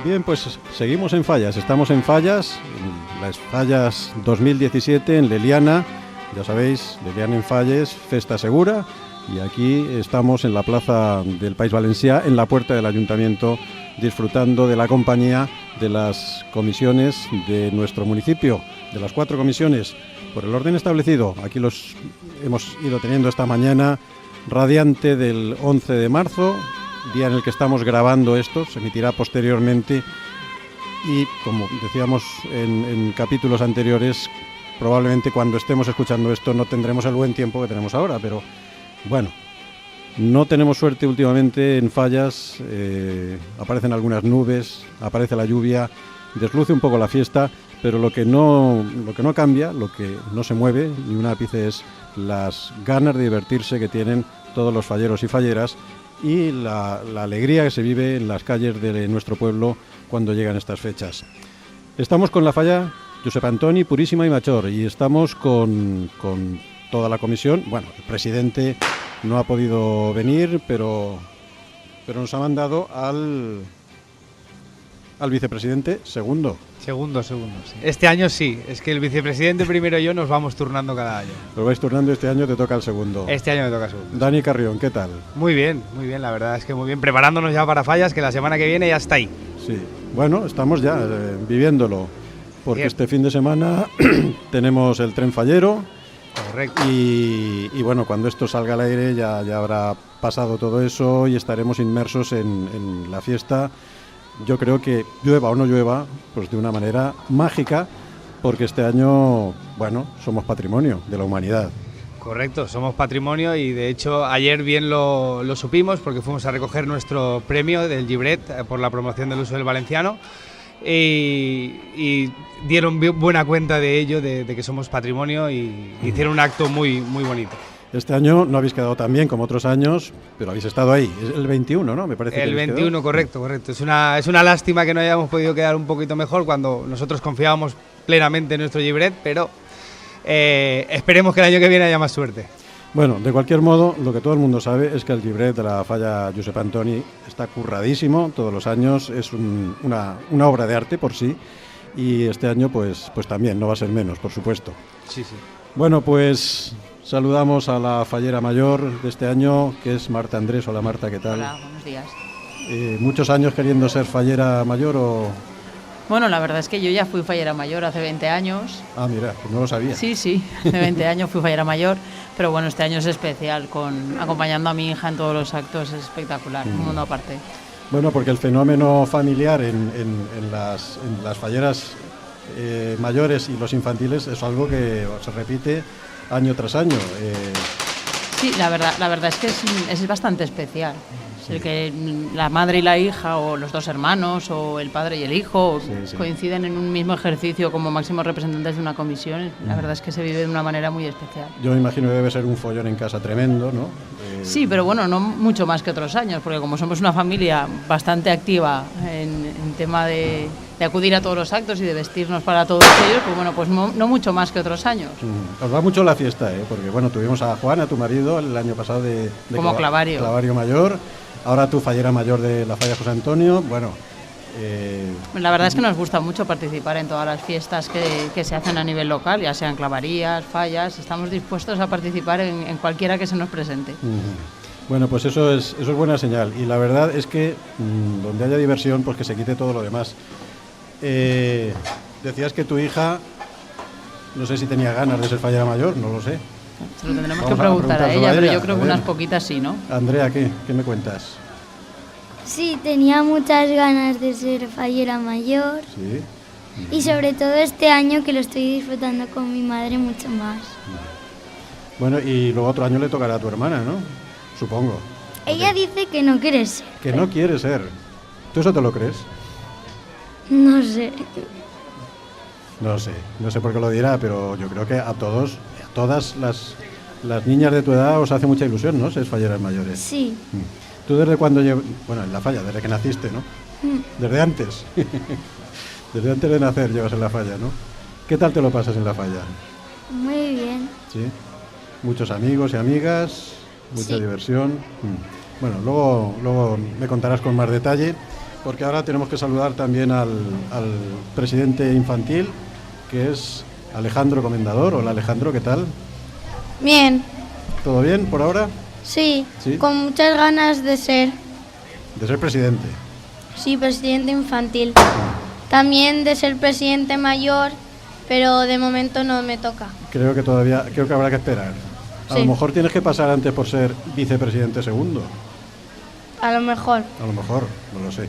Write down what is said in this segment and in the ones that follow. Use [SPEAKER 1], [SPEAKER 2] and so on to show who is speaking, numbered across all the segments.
[SPEAKER 1] Bien, pues seguimos en Fallas, estamos en Fallas, en las Fallas 2017 en Leliana, ya sabéis, Leliana en Falles, festa segura, y aquí estamos en la plaza del País Valencià, en la puerta del Ayuntamiento, disfrutando de la compañía de las comisiones de nuestro municipio, de las 4 comisiones, por el orden establecido. Aquí los hemos ido teniendo esta mañana radiante del 11 de marzo, día en el que estamos grabando esto, se emitirá posteriormente y, como decíamos en capítulos anteriores, probablemente cuando estemos escuchando esto no tendremos el buen tiempo que tenemos ahora, pero bueno, no tenemos suerte últimamente en Fallas, aparecen algunas nubes, aparece la lluvia, desluce un poco la fiesta, pero lo que no cambia, lo que no se mueve ni un ápice es las ganas de divertirse que tienen todos los falleros y falleras y la alegría que se vive en las calles de nuestro pueblo cuando llegan estas fechas. Estamos con la falla Josep Antoni Purísima y Machor y estamos con toda la comisión. Bueno, el presidente no ha podido venir, pero nos ha mandado al vicepresidente segundo.
[SPEAKER 2] Segundo, sí. Este año sí, es que el vicepresidente primero y yo nos vamos turnando cada año.
[SPEAKER 1] Lo vais turnando, este año te toca el segundo.
[SPEAKER 2] Este año me toca el segundo.
[SPEAKER 1] Dani Carrión, ¿qué tal?
[SPEAKER 2] Muy bien, la verdad es que muy bien. Preparándonos ya para Fallas, que la semana que viene ya está ahí.
[SPEAKER 1] Sí, bueno, estamos ya viviéndolo, porque bien. Este fin de semana tenemos el tren fallero.
[SPEAKER 2] Correcto.
[SPEAKER 1] Y bueno, cuando esto salga al aire ya habrá pasado todo eso y estaremos inmersos en la fiesta. Yo creo que llueva o no llueva, pues de una manera mágica, porque este año, bueno, somos patrimonio de la humanidad.
[SPEAKER 2] Correcto, somos patrimonio y de hecho ayer bien lo supimos porque fuimos a recoger nuestro premio del Llibret por la promoción del uso del valenciano y dieron buena cuenta de ello, de que somos patrimonio y hicieron un acto muy, muy bonito.
[SPEAKER 1] Este año no habéis quedado tan bien como otros años, pero habéis estado ahí. Es el 21, ¿no? Me parece.
[SPEAKER 2] El 21, correcto. Es una lástima que no hayamos podido quedar un poquito mejor cuando nosotros confiábamos plenamente en nuestro Llibret, pero esperemos que el año que viene haya más suerte.
[SPEAKER 1] Bueno, de cualquier modo, lo que todo el mundo sabe es que el Llibret de la falla Josep Antoni está curradísimo todos los años, es una obra de arte por sí, y este año pues también no va a ser menos, por supuesto.
[SPEAKER 2] Sí.
[SPEAKER 1] Bueno, pues saludamos a la fallera mayor de este año, que es Marta Andrés. Hola Marta, ¿qué tal?
[SPEAKER 3] Hola, buenos días.
[SPEAKER 1] ¿Muchos años queriendo ser fallera mayor o...?
[SPEAKER 3] Bueno, la verdad es que yo ya fui fallera mayor hace 20 años.
[SPEAKER 1] Ah, mira, pues no lo sabía.
[SPEAKER 3] Sí, hace 20 años fui fallera mayor, pero bueno, este año es especial, acompañando a mi hija en todos los actos, es espectacular, un mundo aparte.
[SPEAKER 1] Bueno, porque el fenómeno familiar en las falleras mayores y los infantiles es algo que se repite año tras año.
[SPEAKER 3] Sí, la verdad es que es bastante especial. El que la madre y la hija, o los dos hermanos, o el padre y el hijo, coinciden en un mismo ejercicio como máximos representantes de una comisión, la verdad es que se vive de una manera muy especial.
[SPEAKER 1] Yo me imagino que debe ser un follón en casa tremendo, ¿no?
[SPEAKER 3] Sí, pero bueno, no mucho más que otros años, porque como somos una familia bastante activa en tema de acudir a todos los actos y de vestirnos para todos ellos, pues bueno, pues no mucho más que otros años.
[SPEAKER 1] Os va mucho la fiesta, porque bueno, tuvimos a Juan, a tu marido, el año pasado de
[SPEAKER 3] como
[SPEAKER 1] clavario mayor. Ahora tú, fallera mayor de la falla José Antonio, bueno...
[SPEAKER 3] La verdad es que nos gusta mucho participar en todas las fiestas que se hacen a nivel local, ya sean clavarías, fallas, estamos dispuestos a participar en cualquiera que se nos presente.
[SPEAKER 1] Bueno, pues eso es buena señal, y la verdad es que donde haya diversión, pues que se quite todo lo demás. Decías que tu hija, no sé si tenía ganas de ser fallera mayor, no lo sé.
[SPEAKER 3] Se lo tendremos que preguntar a ella, pero yo creo que unas poquitas sí, ¿no?
[SPEAKER 1] Andrea, ¿qué me cuentas?
[SPEAKER 4] Sí, tenía muchas ganas de ser fallera mayor.
[SPEAKER 1] Sí.
[SPEAKER 4] Y sobre todo este año que lo estoy disfrutando con mi madre mucho más.
[SPEAKER 1] Bueno, y luego otro año le tocará a tu hermana, ¿no? Supongo.
[SPEAKER 4] Ella dice que no quiere ser.
[SPEAKER 1] Que no quiere ser. ¿Tú eso te lo crees?
[SPEAKER 4] No sé.
[SPEAKER 1] No sé por qué lo dirá, pero yo creo que a todas las niñas de tu edad os hace mucha ilusión, ¿no? Ser falleras mayores.
[SPEAKER 4] Sí.
[SPEAKER 1] ¿Tú desde cuándo bueno, en la falla, desde que naciste, ¿no? Desde antes. Desde antes de nacer llevas en la falla, ¿no? ¿Qué tal te lo pasas en la falla?
[SPEAKER 4] Muy bien.
[SPEAKER 1] Sí. Muchos amigos y amigas, mucha diversión. Bueno, luego me contarás con más detalle, porque ahora tenemos que saludar también al presidente infantil, que es Alejandro Comendador. Hola Alejandro, ¿qué tal?
[SPEAKER 4] Bien,
[SPEAKER 1] ¿Todo bien por ahora?
[SPEAKER 4] sí,
[SPEAKER 1] ¿Sí?
[SPEAKER 4] con muchas ganas de ser,
[SPEAKER 1] Presidente.
[SPEAKER 4] sí, presidente infantil. También de ser presidente mayor, pero de momento no me toca.
[SPEAKER 1] Creo que habrá que esperar. A
[SPEAKER 4] Sí.
[SPEAKER 1] lo mejor tienes que pasar antes por ser vicepresidente segundo.
[SPEAKER 4] A lo mejor.
[SPEAKER 1] A lo mejor, no lo sé.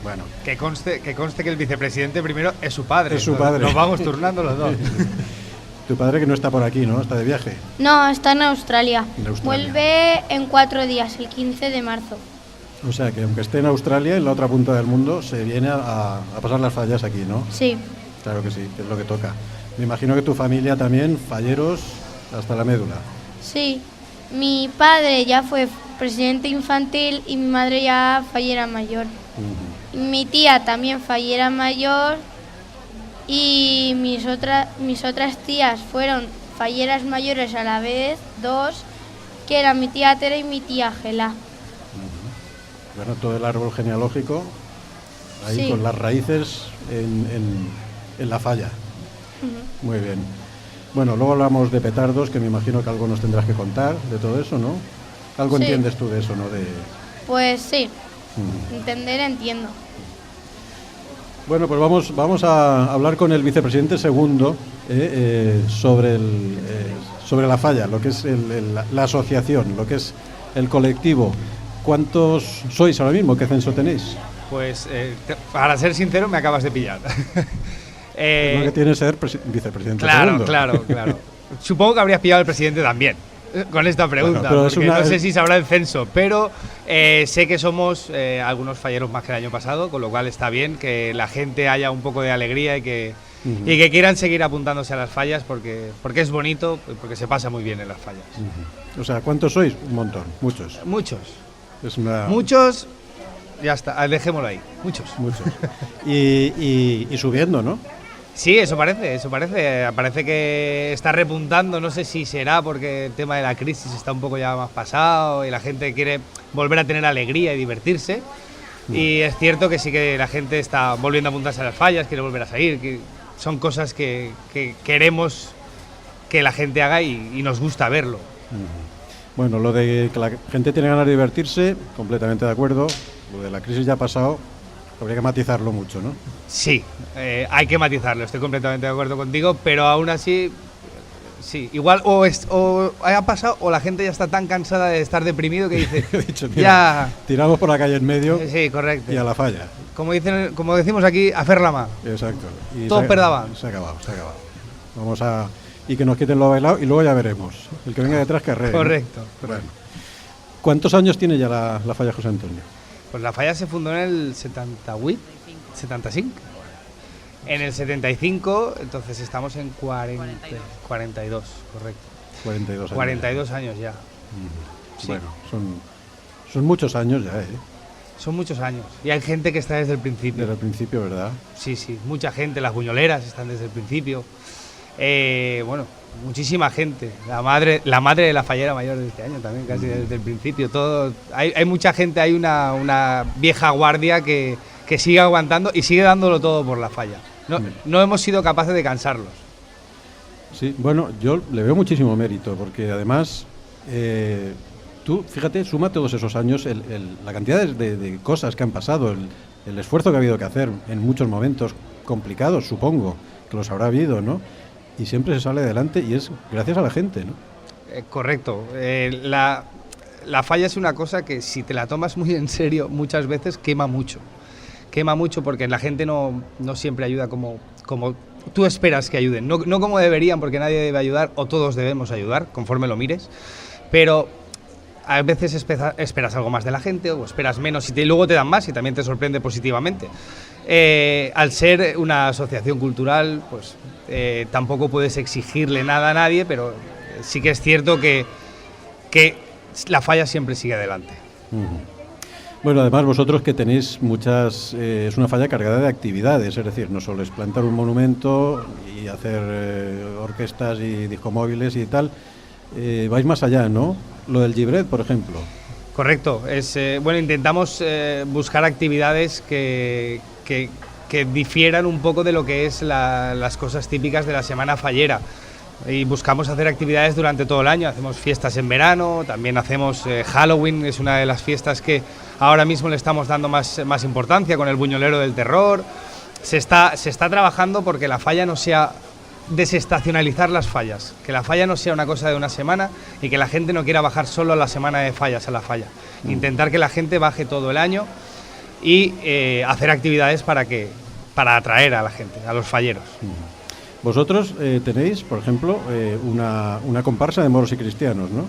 [SPEAKER 1] Bueno,
[SPEAKER 2] Que conste que el vicepresidente primero es su padre.
[SPEAKER 1] Es su padre.
[SPEAKER 2] Nos vamos turnando los dos.
[SPEAKER 1] tu padre que no está por aquí, ¿no? Está de viaje.
[SPEAKER 4] No, está en Australia.
[SPEAKER 1] En Australia.
[SPEAKER 4] Vuelve en 4 días, el 15 de marzo.
[SPEAKER 1] O sea que aunque esté en Australia, en la otra punta del mundo, se viene a pasar las fallas aquí, ¿no?
[SPEAKER 4] Sí,
[SPEAKER 1] Claro que sí, que es lo que toca. Me imagino que tu familia también, falleros hasta la médula.
[SPEAKER 4] sí. Mi padre ya fue presidente infantil y mi madre ya fallera mayor.
[SPEAKER 1] Ujú.
[SPEAKER 4] Y mi tía también fallera mayor y mis otras tías fueron falleras mayores a la vez, 2, que eran mi tía Tere y mi tía Gela.
[SPEAKER 1] Bueno, todo el árbol genealógico, ahí
[SPEAKER 4] Sí.
[SPEAKER 1] con las raíces en la falla. Muy bien. Bueno, luego hablamos de petardos, que me imagino que algo nos tendrás que contar de todo eso, ¿no? Algo
[SPEAKER 4] Sí.
[SPEAKER 1] entiendes tú de eso, ¿no?
[SPEAKER 4] Pues sí,
[SPEAKER 1] Ujú.
[SPEAKER 4] entender entiendo.
[SPEAKER 1] Bueno, pues vamos a hablar con el vicepresidente segundo sobre la falla, lo que es la asociación, lo que es el colectivo. ¿Cuántos sois ahora mismo? ¿Qué censo tenéis?
[SPEAKER 2] Pues, para ser sincero, me acabas de pillar.
[SPEAKER 1] Es lo que tiene ser vicepresidente
[SPEAKER 2] Claro,
[SPEAKER 1] segundo.
[SPEAKER 2] claro. Supongo que habrías pillado al presidente también con esta pregunta,
[SPEAKER 1] Bueno, pero es
[SPEAKER 2] porque
[SPEAKER 1] una-
[SPEAKER 2] no sé si sabrá el censo, pero sé que somos algunos falleros más que el año pasado, con lo cual está bien que la gente haya un poco de alegría y que quieran seguir apuntándose a las fallas porque es bonito, porque se pasa muy bien en las fallas.
[SPEAKER 1] O sea, ¿cuántos sois? Un montón, muchos.
[SPEAKER 2] Muchos,
[SPEAKER 1] Es una...
[SPEAKER 2] muchos, ya está, dejémoslo ahí, muchos.
[SPEAKER 1] Muchos. Y subiendo, ¿no?
[SPEAKER 2] Sí, eso parece. Parece que está repuntando. No sé si será porque el tema de la crisis está un poco ya más pasado y la gente quiere volver a tener alegría y divertirse. Y es cierto que sí que la gente está volviendo a apuntarse a las fallas, quiere volver a salir. Que son cosas que queremos que la gente haga y nos gusta verlo.
[SPEAKER 1] Bueno, lo de que la gente tiene ganas de divertirse, completamente de acuerdo. Lo de la crisis ya ha pasado, habría que matizarlo mucho, ¿no?
[SPEAKER 2] Sí, hay que matizarlo, estoy completamente de acuerdo contigo, pero aún así, sí, igual o ha pasado o la gente ya está tan cansada de estar deprimido que dice,
[SPEAKER 1] He dicho,
[SPEAKER 2] ya,
[SPEAKER 1] tiramos por la calle en medio
[SPEAKER 2] sí, correcto.
[SPEAKER 1] y a la falla.
[SPEAKER 2] Como decimos aquí, a fer la mà.
[SPEAKER 1] Exacto. Y
[SPEAKER 2] Todo perdaba.
[SPEAKER 1] Se ha acabado. Vamos a... Y que nos quiten lo bailado y luego ya veremos. El que venga detrás que arregle, ¿no?
[SPEAKER 2] Correcto.
[SPEAKER 1] Bueno. ¿Cuántos años tiene ya la falla José Antonio?
[SPEAKER 2] Pues la falla se fundó en el 78, 75. En el 75, entonces estamos en 42, correcto.
[SPEAKER 1] 42 años.
[SPEAKER 2] 42 años ya. Sí.
[SPEAKER 1] Bueno, son muchos años ya, ¿eh?
[SPEAKER 2] Son muchos años. Y hay gente que está desde el principio.
[SPEAKER 1] Desde el principio, ¿verdad?
[SPEAKER 2] Sí, mucha gente, las buñoleras están desde el principio. Bueno, muchísima gente. La madre de la fallera mayor de este año también, casi desde el principio. Todo, hay mucha gente, hay una vieja guardia que sigue aguantando y sigue dándolo todo por la falla. No hemos sido capaces de cansarlos.
[SPEAKER 1] Sí, bueno, yo le veo muchísimo mérito, porque además, tú, fíjate, suma todos esos años la cantidad de cosas que han pasado, el esfuerzo que ha habido que hacer en muchos momentos complicados, supongo, que los habrá habido, ¿no? Y siempre se sale adelante y es gracias a la gente, ¿no?
[SPEAKER 2] Correcto. La falla es una cosa que si te la tomas muy en serio, muchas veces quema mucho. Quema mucho porque la gente no siempre ayuda como tú esperas que ayuden. No como deberían, porque nadie debe ayudar, o todos debemos ayudar, conforme lo mires. Pero a veces esperas algo más de la gente o esperas menos y luego te dan más y también te sorprende positivamente. Al ser una asociación cultural, pues tampoco puedes exigirle nada a nadie, pero sí que es cierto que la falla siempre sigue adelante.
[SPEAKER 1] Bueno, además vosotros que tenéis muchas... es una falla cargada de actividades, es decir, no solo es plantar un monumento y hacer orquestas y discomóviles y tal, vais más allá, ¿no? Lo del Gibret, por ejemplo.
[SPEAKER 2] Correcto. Intentamos buscar actividades que difieran un poco de lo que es las cosas típicas de la semana fallera. Y buscamos hacer actividades durante todo el año. Hacemos fiestas en verano, también hacemos Halloween, es una de las fiestas que ahora mismo le estamos dando más importancia con el Buñolero del Terror. Se está trabajando porque la falla no sea desestacionalizar las fallas, que la falla no sea una cosa de una semana y que la gente no quiera bajar solo la semana de fallas a la falla. Intentar que la gente baje todo el año y hacer actividades para atraer a la gente, a los falleros.
[SPEAKER 1] Vosotros tenéis, por ejemplo, una comparsa de moros y cristianos, ¿no?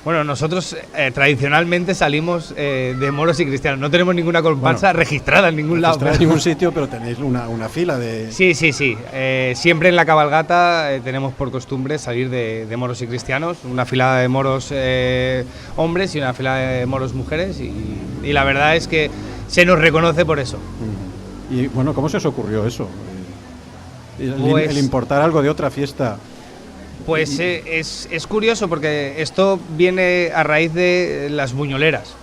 [SPEAKER 2] Bueno, nosotros tradicionalmente salimos de moros y cristianos. No tenemos ninguna comparsa registrada en ningún lado.
[SPEAKER 1] En ningún sitio, pero tenéis una fila de...
[SPEAKER 2] Sí. Siempre en la cabalgata tenemos por costumbre salir de moros y cristianos. Una fila de moros hombres y una fila de moros mujeres. Y la verdad es que se nos reconoce por eso.
[SPEAKER 1] Y bueno, ¿cómo se os ocurrió eso? El importar algo de otra fiesta...
[SPEAKER 2] Pues es curioso porque esto viene a raíz de las buñoleras.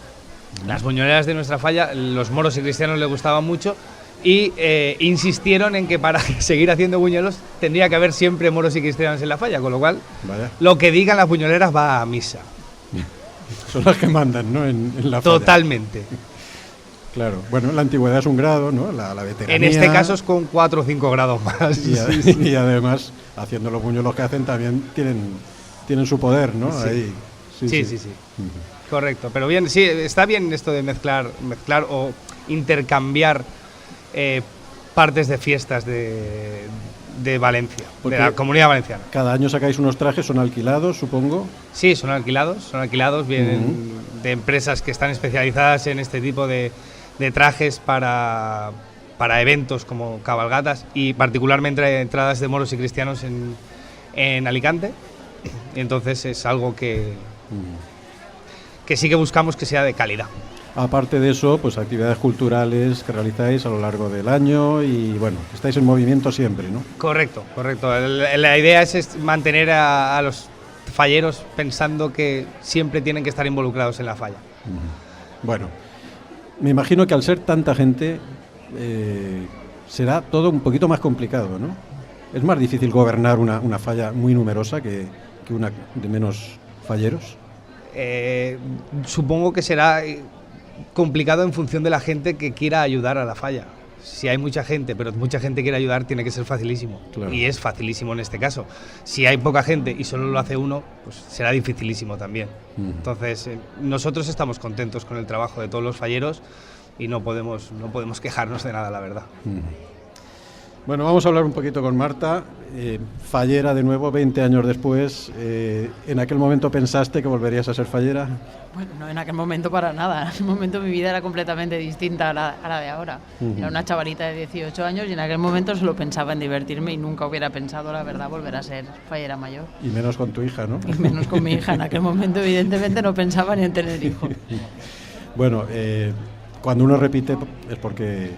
[SPEAKER 2] Las buñoleras de nuestra falla, los moros y cristianos les gustaban mucho y insistieron en que para seguir haciendo buñuelos tendría que haber siempre moros y cristianos en la falla, con lo cual lo que digan las buñoleras va a misa.
[SPEAKER 1] Son las que mandan, ¿no? En la falla.
[SPEAKER 2] Totalmente.
[SPEAKER 1] Claro, bueno, la antigüedad es un grado, ¿no? La veteranía...
[SPEAKER 2] En este caso es con 4 o 5 grados más.
[SPEAKER 1] Y además, haciendo los buñuelos que hacen también tienen su poder, ¿no?
[SPEAKER 2] Sí.
[SPEAKER 1] Ahí. Sí.
[SPEAKER 2] Correcto, pero bien, sí, está bien esto de mezclar o intercambiar partes de fiestas de Valencia,
[SPEAKER 1] porque
[SPEAKER 2] de la Comunidad Valenciana.
[SPEAKER 1] Cada año sacáis unos trajes, son alquilados, supongo.
[SPEAKER 2] Sí, son alquilados, vienen de empresas que están especializadas en este tipo de trajes para eventos como cabalgatas y particularmente entradas de moros y cristianos en Alicante. Entonces es algo que sí que buscamos que sea de calidad.
[SPEAKER 1] Aparte de eso, pues actividades culturales que realizáis a lo largo del año y bueno, estáis en movimiento siempre, ¿no?
[SPEAKER 2] Correcto. La idea es mantener a los falleros pensando que siempre tienen que estar involucrados en la falla.
[SPEAKER 1] Bueno, me imagino que al ser tanta gente será todo un poquito más complicado, ¿no? Es más difícil gobernar una falla muy numerosa que una de menos falleros.
[SPEAKER 2] Supongo que será complicado en función de la gente que quiera ayudar a la falla. Si hay mucha gente, pero mucha gente quiere ayudar, tiene que ser facilísimo. Claro. Y es facilísimo en este caso. Si hay poca gente y solo lo hace uno, pues será dificilísimo también. Entonces, nosotros estamos contentos con el trabajo de todos los falleros y no podemos quejarnos de nada, la verdad.
[SPEAKER 1] Bueno, vamos a hablar un poquito con Marta, fallera de nuevo, 20 años después. ¿En aquel momento pensaste que volverías a ser fallera?
[SPEAKER 3] Bueno, no en aquel momento para nada. En aquel momento mi vida era completamente distinta a la de ahora. Era una chavalita de 18 años y en aquel momento solo pensaba en divertirme y nunca hubiera pensado, la verdad, volver a ser fallera mayor.
[SPEAKER 1] Y menos con tu hija, ¿no?
[SPEAKER 3] Y menos con mi hija. En aquel momento, evidentemente, no pensaba ni en tener hijos.
[SPEAKER 1] Bueno, cuando uno repite es porque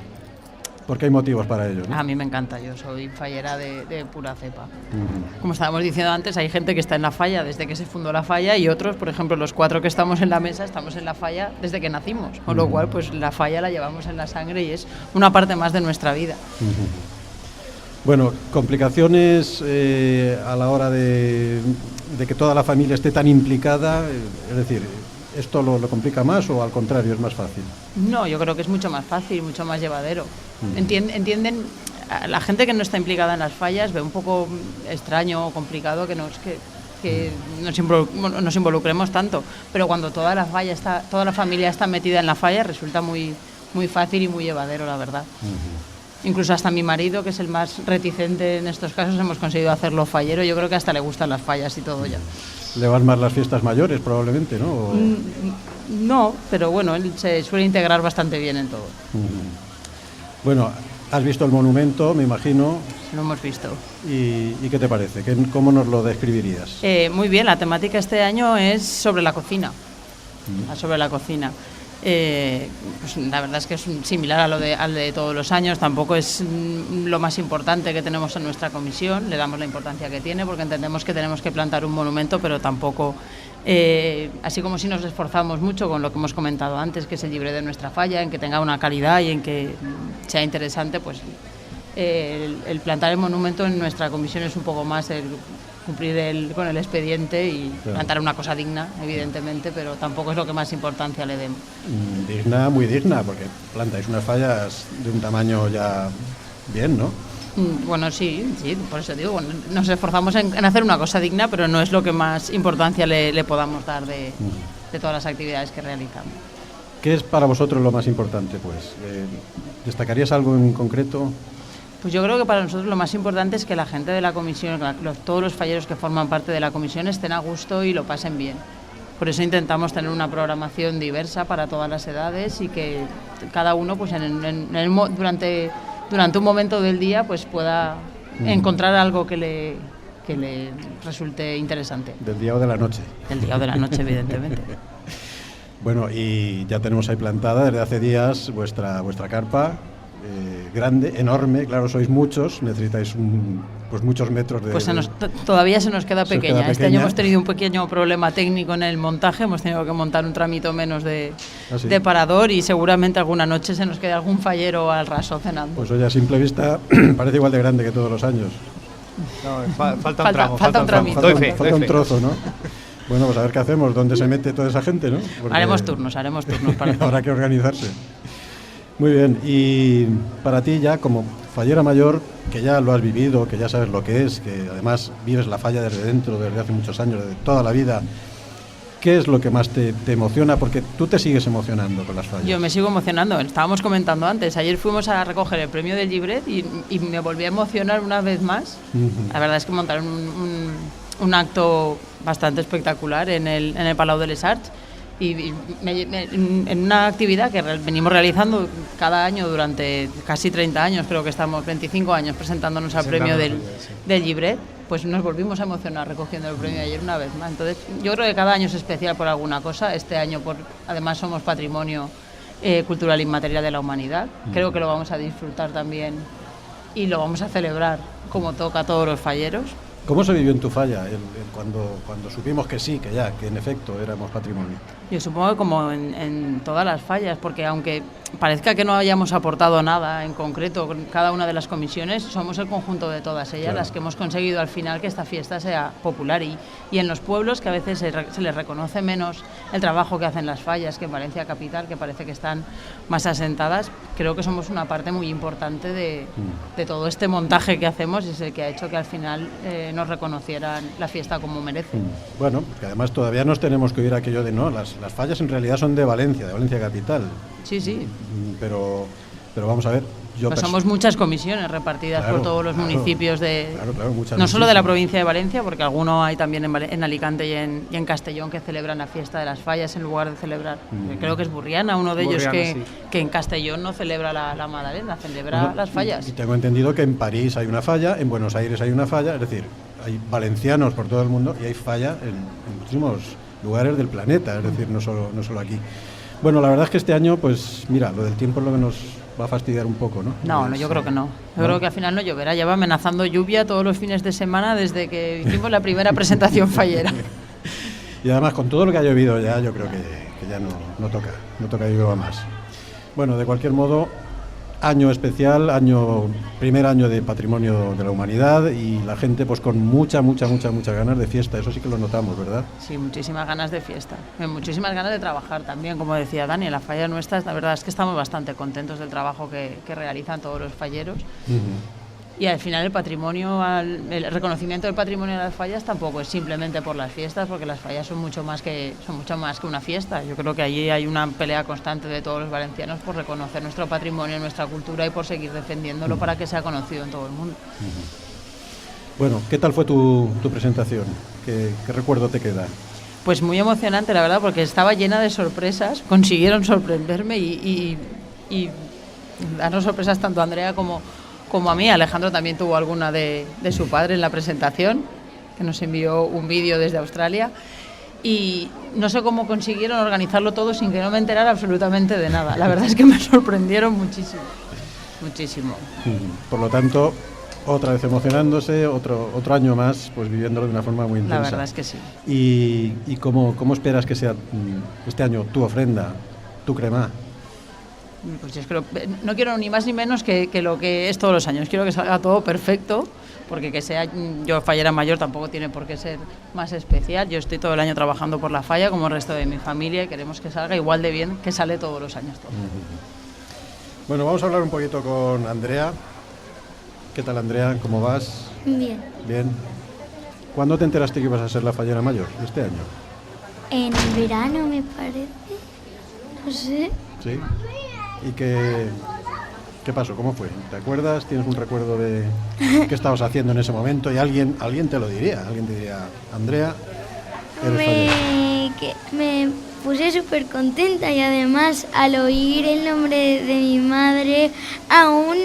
[SPEAKER 1] hay motivos para ello, ¿no?
[SPEAKER 3] A mí me encanta, yo soy fallera de pura cepa. Como estábamos diciendo antes, hay gente que está en la falla desde que se fundó la falla y otros, por ejemplo, los 4 que estamos en la mesa, estamos en la falla desde que nacimos, con lo cual pues la falla la llevamos en la sangre y es una parte más de nuestra vida.
[SPEAKER 1] Bueno, complicaciones a la hora de que toda la familia esté tan implicada, es decir, ¿esto lo complica más o al contrario es más fácil?
[SPEAKER 3] No, yo creo que es mucho más fácil, mucho más llevadero. Entienden, la gente que no está implicada en las fallas ve un poco extraño o complicado que nos involucremos tanto, pero cuando toda la familia está metida en la falla resulta muy, muy fácil y muy llevadero, la verdad. Incluso hasta mi marido, que es el más reticente en estos casos, hemos conseguido hacerlo fallero. Yo creo que hasta le gustan las fallas y todo ya.
[SPEAKER 1] ¿Le van más las fiestas mayores probablemente, no?
[SPEAKER 3] No, pero bueno, él se suele integrar bastante bien en todo.
[SPEAKER 1] Bueno, has visto el monumento, me imagino.
[SPEAKER 3] Lo hemos visto.
[SPEAKER 1] ¿Y qué te parece? ¿Cómo nos lo describirías?
[SPEAKER 3] Muy bien, la temática este año es sobre la cocina. Sobre la cocina. Pues la verdad es que es similar al de todos los años, tampoco es lo más importante que tenemos en nuestra comisión, le damos la importancia que tiene porque entendemos que tenemos que plantar un monumento, pero tampoco Así como si nos esforzamos mucho con lo que hemos comentado antes, que es el libre de nuestra falla, en que tenga una calidad y en que sea interesante, pues el plantar el monumento en nuestra comisión es un poco más el cumplir con el expediente y plantar una cosa digna, evidentemente, pero tampoco es lo que más importancia le demos.
[SPEAKER 1] Digna, muy digna, porque plantáis unas fallas de un tamaño ya bien, ¿no?
[SPEAKER 3] Bueno, sí, por eso digo, nos esforzamos en hacer una cosa digna, pero no es lo que más importancia le podamos dar de todas las actividades que realizamos.
[SPEAKER 1] ¿Qué es para vosotros lo más importante, pues? ¿Destacarías algo en concreto?
[SPEAKER 3] Pues yo creo que para nosotros lo más importante es que la gente de la comisión, todos los falleros que forman parte de la comisión estén a gusto y lo pasen bien. Por eso intentamos tener una programación diversa para todas las edades y que cada uno pues durante un momento del día pues pueda encontrar algo que le resulte interesante.
[SPEAKER 1] ¿Del día o de la noche?
[SPEAKER 3] Del día o de la noche, evidentemente.
[SPEAKER 1] Bueno, y ya tenemos ahí plantada desde hace días vuestra carpa, grande, enorme, claro, sois muchos, necesitáis muchos metros de...
[SPEAKER 3] Pues todavía se nos queda pequeña. Este año hemos tenido un pequeño problema técnico en el montaje, hemos tenido que montar un tramito menos de parador y seguramente alguna noche se nos quede algún fallero al raso cenando.
[SPEAKER 1] Pues oye, a simple vista parece igual de grande que todos los años.
[SPEAKER 2] No, falta un tramo,
[SPEAKER 3] falta un tramito.
[SPEAKER 1] Falta un trozo, ¿no? Bueno, pues a ver qué hacemos, dónde se mete toda esa gente, ¿no? Porque
[SPEAKER 3] haremos turnos para
[SPEAKER 1] habrá que organizarse. Muy bien, y para ti ya como fallera mayor, que ya lo has vivido, que ya sabes lo que es, que además vives la falla desde dentro, desde hace muchos años, desde toda la vida, ¿qué es lo que más te emociona? Porque tú te sigues emocionando con las fallas.
[SPEAKER 3] Yo me sigo emocionando, estábamos comentando antes, ayer fuimos a recoger el premio del Llibret y me volví a emocionar una vez más. La verdad es que montaron un acto bastante espectacular en el Palau de les Arts. Y en una actividad que venimos realizando cada año durante casi 30 años, creo que estamos 25 años presentándonos al premio del Llibret, pues nos volvimos a emocionar recogiendo el premio de ayer una vez más. Entonces, yo creo que cada año es especial por alguna cosa. Este año, además, somos Patrimonio Cultural Inmaterial de la Humanidad. Creo que lo vamos a disfrutar también y lo vamos a celebrar como toca a todos los falleros.
[SPEAKER 1] ¿Cómo se vivió en tu falla cuando supimos que sí, que en efecto éramos patrimonio?
[SPEAKER 3] Yo supongo que como en todas las fallas, porque aunque parezca que no hayamos aportado nada en concreto con cada una de las comisiones, somos el conjunto de todas ellas las que hemos conseguido al final que esta fiesta sea popular y en los pueblos que a veces se les reconoce menos el trabajo que hacen las fallas que en Valencia capital, que parece que están más asentadas, creo que somos una parte muy importante de todo este montaje que hacemos y es el que ha hecho que al final nos reconocieran la fiesta como merece.
[SPEAKER 1] Bueno, que además todavía nos tenemos que oír aquello de no, las fallas en realidad son de Valencia capital.
[SPEAKER 3] Sí.
[SPEAKER 1] Pero vamos a ver.
[SPEAKER 3] Pues somos muchas comisiones repartidas por todos los municipios no solo de la provincia de Valencia, porque alguno hay también en Alicante y en Castellón que celebran la fiesta de las fallas en lugar de celebrar. Creo que es Burriana, uno de ellos que en Castellón no celebra la Magdalena, celebra las fallas.
[SPEAKER 1] Y tengo entendido que en París hay una falla, en Buenos Aires hay una falla, es decir, hay valencianos por todo el mundo y hay falla en muchísimos lugares del planeta, es decir, no solo aquí. Bueno, la verdad es que este año, pues mira, lo del tiempo es lo que nos va a fastidiar un poco, ¿no?
[SPEAKER 3] No, yo creo que no. Yo creo que al final no lloverá. Lleva amenazando lluvia todos los fines de semana desde que hicimos la primera presentación fallera.
[SPEAKER 1] Y además, con todo lo que ha llovido ya, yo creo que ya no toca que llueva más. Bueno, de cualquier modo, año especial, primer año de Patrimonio de la Humanidad y la gente pues con muchas ganas de fiesta, eso sí que lo notamos, ¿verdad?
[SPEAKER 3] Sí, muchísimas ganas de fiesta, muchísimas ganas de trabajar también, como decía Dani, en la falla nuestra, la verdad es que estamos bastante contentos del trabajo que realizan todos los falleros. Y al final el reconocimiento del patrimonio de las fallas tampoco es simplemente por las fiestas, porque las fallas son mucho más que una fiesta. Yo creo que allí hay una pelea constante de todos los valencianos por reconocer nuestro patrimonio, nuestra cultura y por seguir defendiéndolo para que sea conocido en todo el mundo.
[SPEAKER 1] Bueno, ¿qué tal fue tu presentación? ¿Qué recuerdo te queda?
[SPEAKER 3] Pues muy emocionante, la verdad, porque estaba llena de sorpresas, consiguieron sorprenderme y darnos sorpresas tanto a Andrea como a mí. Alejandro también tuvo alguna de su padre en la presentación, que nos envió un vídeo desde Australia. Y no sé cómo consiguieron organizarlo todo sin que no me enterara absolutamente de nada. La verdad es que me sorprendieron muchísimo.
[SPEAKER 1] Por lo tanto, otra vez emocionándose, otro año más, pues viviéndolo de una forma muy intensa.
[SPEAKER 3] La verdad es que sí.
[SPEAKER 1] ¿Y cómo esperas que sea este año tu ofrenda, tu cremá?
[SPEAKER 3] Pues yo creo, no quiero ni más ni menos que lo que es todos los años. Quiero que salga todo perfecto, porque que sea yo fallera mayor tampoco tiene por qué ser más especial. Yo estoy todo el año trabajando por la falla, como el resto de mi familia, y queremos que salga igual de bien que sale todos los años. Todo.
[SPEAKER 1] Bueno, vamos a hablar un poquito con Andrea. ¿Qué tal, Andrea? ¿Cómo vas?
[SPEAKER 4] Bien.
[SPEAKER 1] Bien. ¿Cuándo te enteraste que ibas a ser la fallera mayor este año?
[SPEAKER 4] En verano, me parece. No sé.
[SPEAKER 1] ¿Sí? ¿Y qué pasó? ¿Cómo fue? ¿Te acuerdas? ¿Tienes un recuerdo de qué estabas haciendo en ese momento? Y alguien te lo diría. Alguien te diría, Andrea, eres fallera.
[SPEAKER 4] Me puse súper contenta y además al oír el nombre de mi madre aún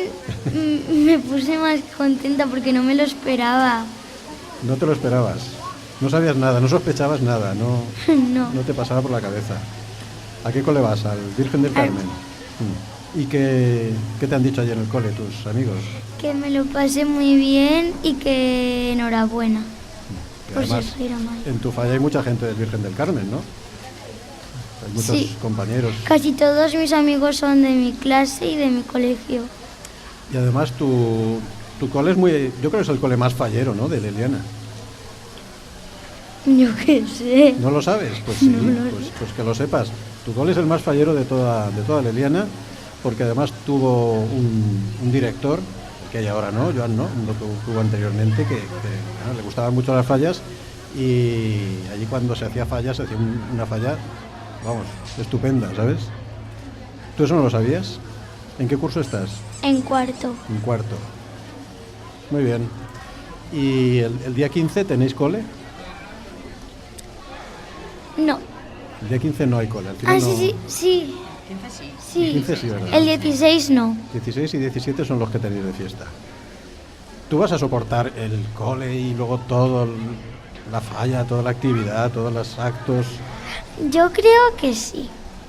[SPEAKER 4] me puse más contenta porque no me lo esperaba.
[SPEAKER 1] No te lo esperabas. No sabías nada, no sospechabas nada, no te pasaba por la cabeza. ¿A qué cole vas? ¿Al Virgen del Carmen? ¿Y qué te han dicho ayer en el cole tus amigos?
[SPEAKER 4] Que me lo pasé muy bien y que enhorabuena.
[SPEAKER 1] Que
[SPEAKER 4] Por
[SPEAKER 1] además,
[SPEAKER 4] ser fallera mayor.
[SPEAKER 1] en tu falla hay mucha gente del Virgen del Carmen, ¿no? Hay muchos
[SPEAKER 4] Sí.
[SPEAKER 1] compañeros.
[SPEAKER 4] Casi todos mis amigos son de mi clase y de mi colegio.
[SPEAKER 1] Y además tu cole es muy... Yo creo que es el cole más fallero, ¿no? De Leliana.
[SPEAKER 4] Yo qué sé.
[SPEAKER 1] ¿No lo sabes? Pues sí,
[SPEAKER 4] No lo
[SPEAKER 1] pues que lo sepas. Tu cole es el más fallero de toda Leliana, porque además tuvo un director, que hay ahora no, Joan no, uno que tuvo anteriormente, que le gustaban mucho las fallas, y allí cuando se hacía falla, se hacía una falla, vamos, estupenda, ¿sabes? ¿Tú eso no lo sabías? ¿En qué curso estás?
[SPEAKER 4] En cuarto.
[SPEAKER 1] En cuarto. Muy bien. ¿Y el día 15 tenéis cole?
[SPEAKER 4] No.
[SPEAKER 1] El día 15 no hay cole. Al final
[SPEAKER 4] Ah,
[SPEAKER 1] no...
[SPEAKER 4] sí.
[SPEAKER 1] El 15 sí, ¿verdad?
[SPEAKER 4] El 16 no.
[SPEAKER 1] 16 y 17 son los que tenéis de fiesta. ¿Tú vas a soportar el cole y luego todo la falla, toda la actividad, todos los actos?
[SPEAKER 4] Yo creo que sí,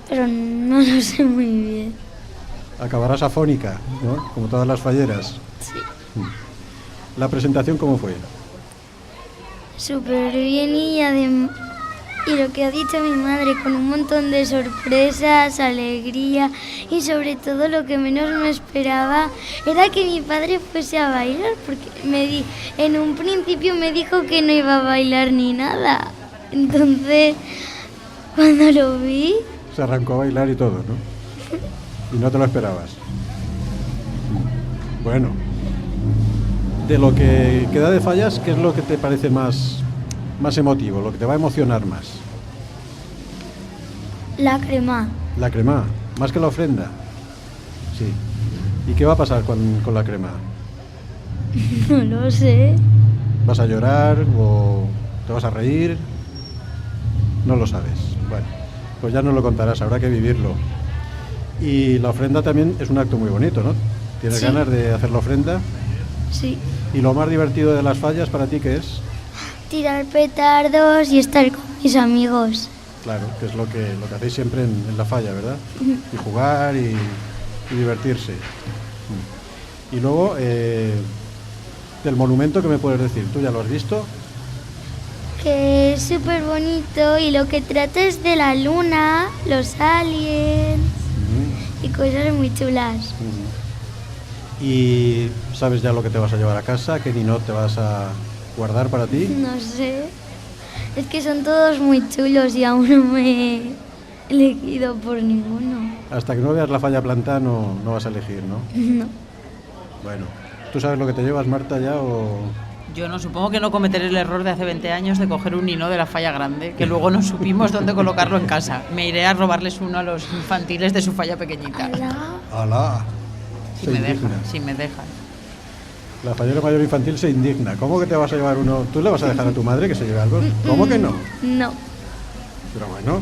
[SPEAKER 4] pero no lo sé muy bien.
[SPEAKER 1] Acabarás afónica, ¿no? Como todas las falleras.
[SPEAKER 4] Sí.
[SPEAKER 1] ¿La presentación cómo fue?
[SPEAKER 4] Súper bien y lo que ha dicho mi madre, con un montón de sorpresas, alegría y sobre todo lo que menos me esperaba era que mi padre fuese a bailar, porque en un principio me dijo que no iba a bailar ni nada. Entonces, cuando lo vi...
[SPEAKER 1] Se arrancó a bailar y todo, ¿no? Y no te lo esperabas. Bueno, de lo que queda de fallas, ¿qué es lo que te parece más emotivo, lo que te va a emocionar más?
[SPEAKER 4] La crema.
[SPEAKER 1] La crema, más que la ofrenda. Sí. ¿Y qué va a pasar con la crema?
[SPEAKER 4] No lo sé.
[SPEAKER 1] ¿Vas a llorar o te vas a reír? No lo sabes. Bueno, pues ya nos lo contarás, habrá que vivirlo. Y la ofrenda también es un acto muy bonito, ¿no? ¿Tienes
[SPEAKER 4] Sí.
[SPEAKER 1] ganas de hacer la ofrenda?
[SPEAKER 4] Sí.
[SPEAKER 1] ¿Y lo más divertido de las fallas para ti qué es?
[SPEAKER 4] Tirar petardos y estar con mis amigos.
[SPEAKER 1] Claro, que es lo que hacéis siempre en la falla, ¿verdad? Y jugar y divertirse. Y luego, del monumento, ¿qué me puedes decir? ¿Tú ya lo has visto?
[SPEAKER 4] Que es súper bonito y lo que trata es de la luna, los aliens y cosas muy chulas.
[SPEAKER 1] ¿Y sabes ya lo que te vas a llevar a casa? ¿Qué ninot te vas a guardar para ti?
[SPEAKER 4] No sé. Es que son todos muy chulos y aún no me he elegido por ninguno.
[SPEAKER 1] Hasta que no veas la falla plantada no vas a elegir, ¿no?
[SPEAKER 4] No.
[SPEAKER 1] Bueno, ¿tú sabes lo que te llevas, Marta, ya o...?
[SPEAKER 3] Yo no, supongo que no cometeré el error de hace 20 años de coger un nino de la falla grande, que luego no supimos dónde colocarlo en casa. Me iré a robarles uno a los infantiles de su falla pequeñita.
[SPEAKER 4] Alá.
[SPEAKER 1] ¡Hala!
[SPEAKER 3] Si
[SPEAKER 1] Se
[SPEAKER 3] me
[SPEAKER 1] indigna.
[SPEAKER 3] dejan, si me dejan.
[SPEAKER 1] La fallera mayor infantil se indigna. ¿Cómo que te vas a llevar uno? ¿Tú le vas a dejar a tu madre que se lleve algo? ¿Cómo que no?
[SPEAKER 4] No.
[SPEAKER 1] Pero bueno,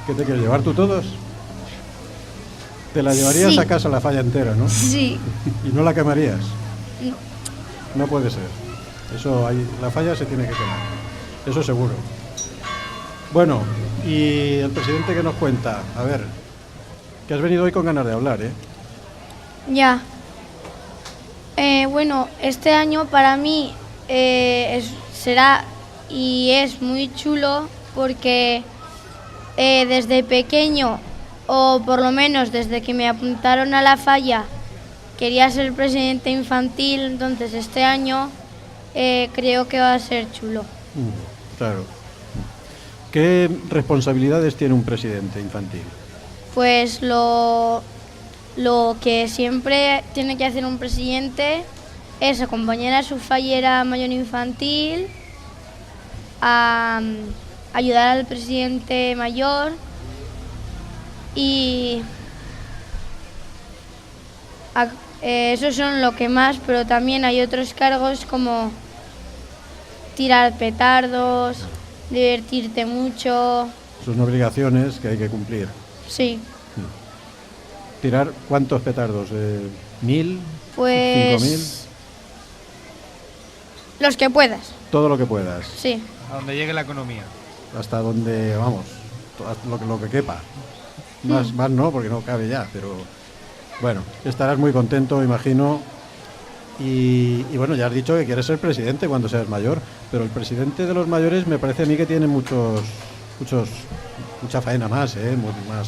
[SPEAKER 1] ¿qué te quieres llevar tú todos? Te la llevarías
[SPEAKER 4] Sí.
[SPEAKER 1] a casa la falla entera, ¿no?
[SPEAKER 4] Sí.
[SPEAKER 1] ¿Y no la quemarías?
[SPEAKER 4] No.
[SPEAKER 1] No puede ser. La falla se tiene que quemar. Eso seguro. Bueno, y el presidente que nos cuenta, a ver, que has venido hoy con ganas de hablar, ¿eh?
[SPEAKER 4] Ya. Bueno, este año para mí será y es muy chulo porque desde pequeño, o por lo menos desde que me apuntaron a la falla, quería ser presidente infantil, entonces este año creo que va a ser chulo.
[SPEAKER 1] Claro. ¿Qué responsabilidades tiene un presidente infantil?
[SPEAKER 4] Pues lo que siempre tiene que hacer un presidente es acompañar a su fallera mayor infantil, a ayudar al presidente mayor y esos son lo que más, pero también hay otros cargos como tirar petardos, divertirte mucho.
[SPEAKER 1] Son obligaciones que hay que cumplir.
[SPEAKER 4] Sí.
[SPEAKER 1] ¿Tirar cuántos petardos? ¿1000?
[SPEAKER 4] Pues...
[SPEAKER 1] ¿5000?
[SPEAKER 4] Los que puedas.
[SPEAKER 1] Todo lo que puedas.
[SPEAKER 4] Sí.
[SPEAKER 2] A donde llegue la economía.
[SPEAKER 1] Hasta donde, vamos, lo que quepa. Más no, porque no cabe ya, pero bueno, estarás muy contento, imagino. Y bueno, ya has dicho que quieres ser presidente cuando seas mayor, pero el presidente de los mayores me parece a mí que tiene mucha faena más,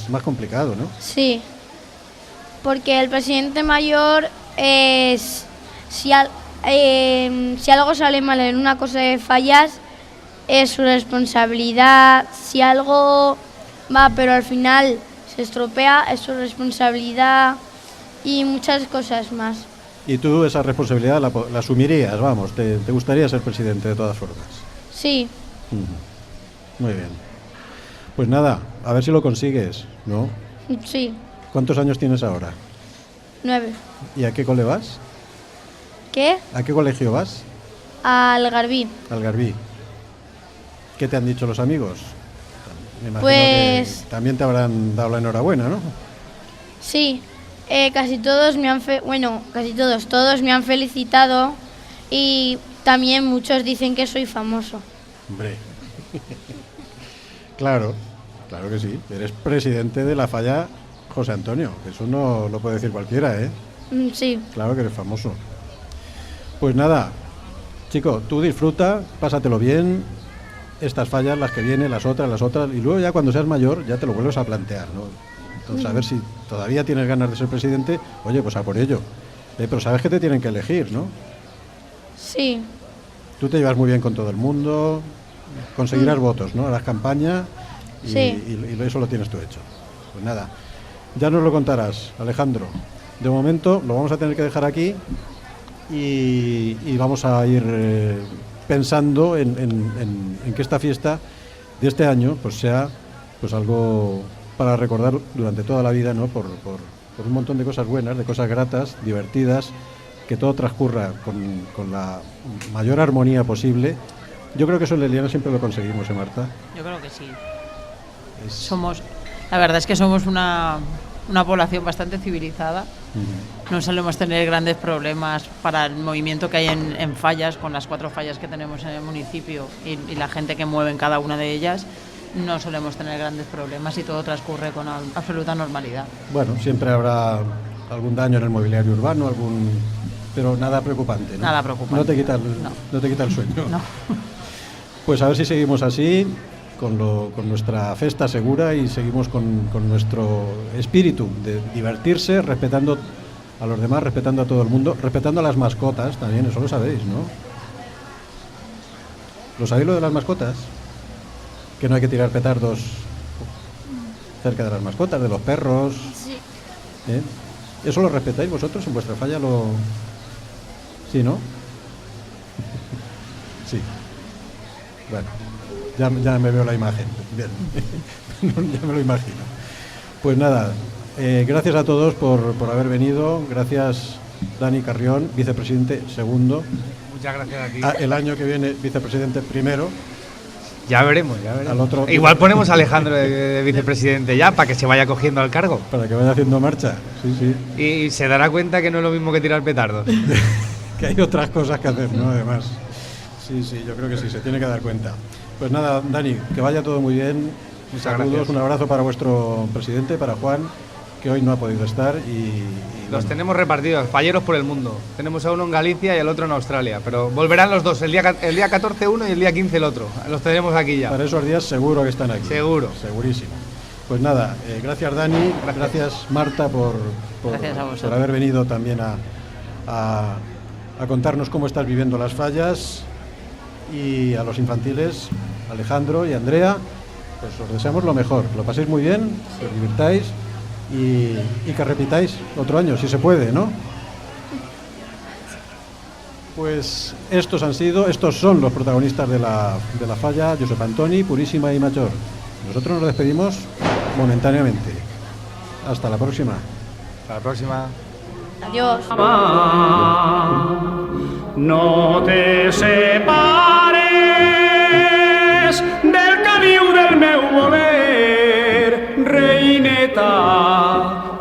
[SPEAKER 1] más complicado, ¿no?
[SPEAKER 4] Sí, porque el presidente mayor es... Si algo sale mal en una cosa de fallas, es su responsabilidad. Si algo va pero al final se estropea, es su responsabilidad y muchas cosas más.
[SPEAKER 1] Y tú esa responsabilidad la asumirías, vamos, te gustaría ser presidente de todas formas.
[SPEAKER 4] Sí.
[SPEAKER 1] Muy bien. Pues nada, a ver si lo consigues, ¿no?
[SPEAKER 4] Sí.
[SPEAKER 1] ¿Cuántos años tienes ahora?
[SPEAKER 4] 9.
[SPEAKER 1] ¿Y a qué cole vas?
[SPEAKER 4] ¿Qué?
[SPEAKER 1] ¿A qué colegio vas?
[SPEAKER 4] Al Garbí.
[SPEAKER 1] Al Garbí. ¿Qué te han dicho los amigos? Me imagino
[SPEAKER 4] pues...
[SPEAKER 1] que también te habrán dado la enhorabuena, ¿no?
[SPEAKER 4] Sí. Casi todos todos me han felicitado y también muchos dicen que soy famoso.
[SPEAKER 1] Hombre. Claro que sí. Eres presidente de la falla José Antonio. Eso no lo puede decir cualquiera, ¿eh?
[SPEAKER 4] Sí.
[SPEAKER 1] Claro que eres famoso. Pues nada, chico, tú disfruta, pásatelo bien, estas fallas, las que vienen, las otras, y luego ya cuando seas mayor ya te lo vuelves a plantear, ¿no? Entonces a ver si todavía tienes ganas de ser presidente, oye, pues a por ello. Pero sabes que te tienen que elegir, ¿no?
[SPEAKER 4] Sí.
[SPEAKER 1] Tú te llevas muy bien con todo el mundo, conseguirás votos, ¿no? Harás campaña y,
[SPEAKER 4] sí.
[SPEAKER 1] y eso lo tienes tú hecho. Pues nada, ya nos lo contarás, Alejandro. De momento lo vamos a tener que dejar aquí y vamos a ir pensando en que esta fiesta de este año pues sea pues algo para recordar durante toda la vida, ¿no? Por un montón de cosas buenas, de cosas gratas, divertidas, que todo transcurra con la mayor armonía posible. Yo creo que eso en Leliana siempre lo conseguimos, ¿eh, Marta?
[SPEAKER 3] Yo creo que sí. La verdad es que somos una población bastante civilizada. No solemos tener grandes problemas para el movimiento que hay en fallas, con las 4 fallas que tenemos en el municipio y la gente que mueve en cada una de ellas. No solemos tener grandes problemas y todo transcurre con absoluta normalidad. Bueno,
[SPEAKER 1] siempre habrá algún daño en el mobiliario urbano, pero nada preocupante, ¿no?
[SPEAKER 3] Nada preocupante.
[SPEAKER 1] No te quita el sueño.
[SPEAKER 3] No.
[SPEAKER 1] Pues a ver si seguimos así, con nuestra festa segura y seguimos con nuestro espíritu de divertirse, respetando a los demás, respetando a todo el mundo, respetando a las mascotas también, eso lo sabéis, ¿no? ¿Lo sabéis lo de las mascotas? Que no hay que tirar petardos cerca de las mascotas, de los perros.
[SPEAKER 4] Sí.
[SPEAKER 1] ¿Eso lo respetáis vosotros? ¿En vuestra falla lo...? ¿Sí, no? Sí. Bueno, ya me veo la imagen. Bien. Ya me lo imagino. Pues nada, gracias a todos por haber venido. Gracias, Dani Carrión, vicepresidente segundo.
[SPEAKER 2] Muchas gracias a ti.
[SPEAKER 1] El año que viene, vicepresidente primero.
[SPEAKER 2] Ya veremos.
[SPEAKER 1] Al otro...
[SPEAKER 2] Igual ponemos a Alejandro de vicepresidente ya, para que se vaya cogiendo al cargo.
[SPEAKER 1] Para que vaya haciendo marcha, sí.
[SPEAKER 2] Y se dará cuenta que no es lo mismo que tirar petardos.
[SPEAKER 1] Que hay otras cosas que hacer, ¿no? Además. Sí, yo creo que sí, se tiene que dar cuenta. Pues nada, Dani, que vaya todo muy bien.
[SPEAKER 2] Muchas
[SPEAKER 1] Saludos,
[SPEAKER 2] gracias.
[SPEAKER 1] Un abrazo para vuestro presidente, para Juan. que hoy no ha podido estar y
[SPEAKER 2] los tenemos repartidos, falleros por el mundo. Tenemos a uno en Galicia y al otro en Australia, pero volverán los dos, el día 14 uno y el día 15 el otro. Los tenemos aquí ya.
[SPEAKER 1] Para esos días seguro que están aquí.
[SPEAKER 2] Seguro.
[SPEAKER 1] Segurísimo. Pues nada, gracias Dani, gracias Marta por haber venido también a contarnos cómo estás viviendo las fallas, y a los infantiles, Alejandro y Andrea, pues os deseamos lo mejor, lo paséis muy bien, que os divirtáis y que repitáis otro año, si se puede, ¿no? Pues estos son los protagonistas de la falla, Josep Antoni, Purísima y Major. Nosotros nos despedimos momentáneamente. Hasta la próxima.
[SPEAKER 2] Hasta la próxima.
[SPEAKER 4] Adiós.
[SPEAKER 5] No te separes del caliu del meu voler, reineta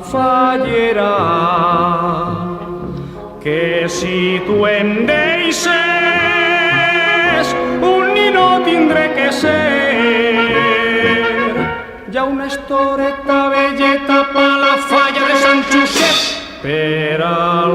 [SPEAKER 5] fallera, que si tu em deixes un nino tindré que ser. Hi ha una estoreta velleta pa la falla de Sant Josep per a